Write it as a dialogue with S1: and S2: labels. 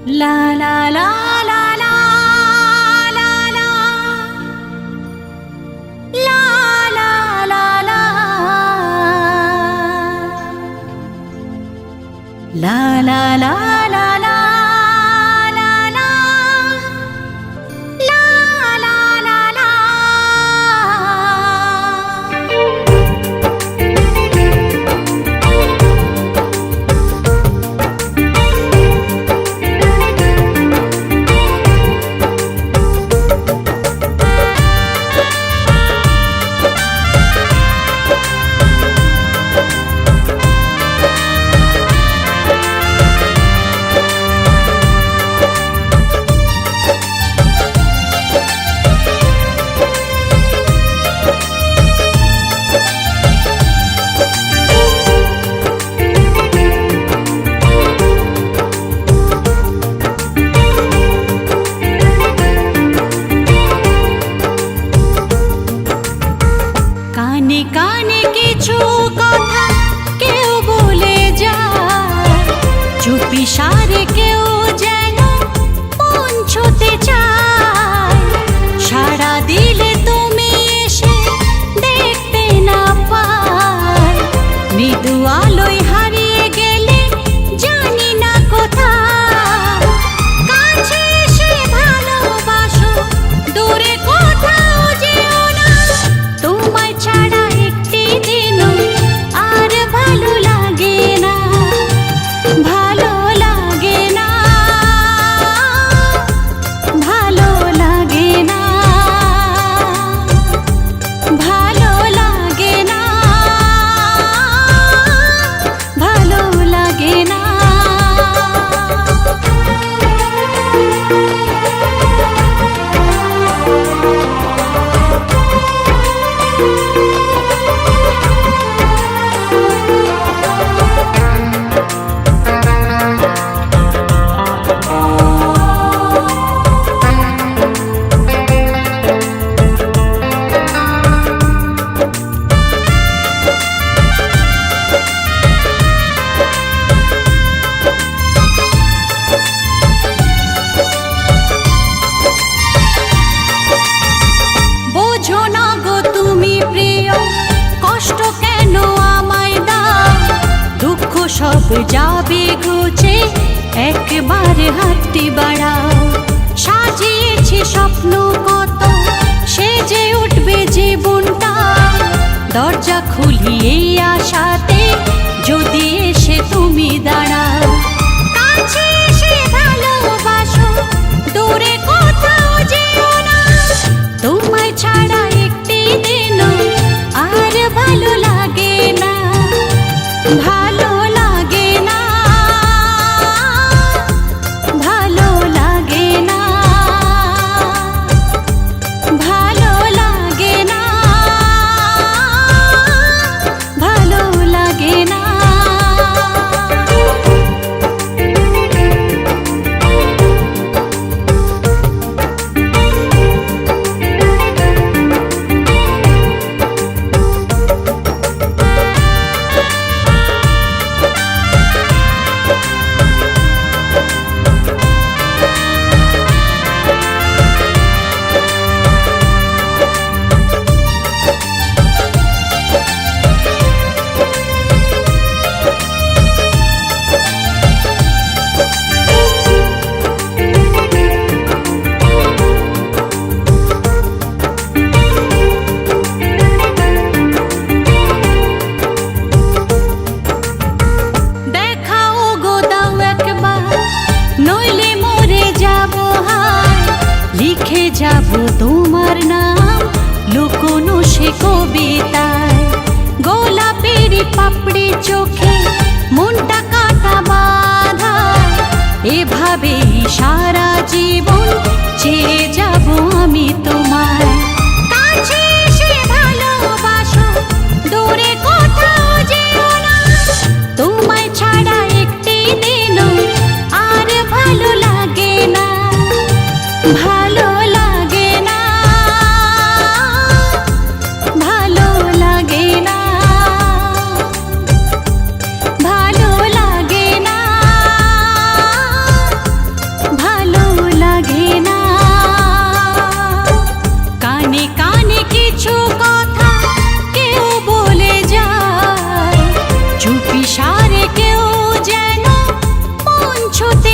S1: La la la la la la la la la la la la la la la la কানে কানে কিছু কথা কেউ বলে যায়, চুপি সারে কেউ যেন মন ছুতে চায়। সাড়া দিলে তুমি এসে দেখতে না পায়, মৃদু আলোয় হারিয়ে গেলে জানি না কোথায়। কাছে এসে ভালোবাসো, দূরে কোথাও যেও না, তোমায় ছাড়া একটি দিনও আর ভালো লাগে না, ভালো লাগে না, ভালো লাগে না, ভালো লাগে না, ভালো লাগে না। বোঝো না গো তুমি প্রিয়, কষ্ট কেন আমায় দাও, দুঃখ সব যাবে ঘুচে, একবারে হাতটি বাড়াও। সাজিয়েছি স্বপ্ন কত, সেজে উঠবে জীবনটা, দরজা খুলিয়ে আশাতে যদি এসে তুমি দাঁড়াও। কাছে এসে ভালোবাসো, দূরে কোথাও যেও না, তোমায় ছাড়া একটি দিনও আর ভালো লাগে না, ভালো লাগে না, ভালো লাগে না, ভালো লাগে না, ভালো লাগে না। দেখাও গো দাও একবার, নইলে মরে যাব হায়, লিখে যাব তোমার নাম লুকোনো সে কবিতায়। গোলাপের পাপড়ি চোখে মনটা কাটা বাঁধা, এভাবেই সারা জীবন চেয়ে যাব আমি তোমায়। কাছে এসে ভালোবাসো, দূরে কোথাও যেও না, তোমায় ছাড়া একটি দিনও আর ভালো লাগে না, ভালো লাগে না, ভালো লাগে না, ভালো লাগে না, ছুতে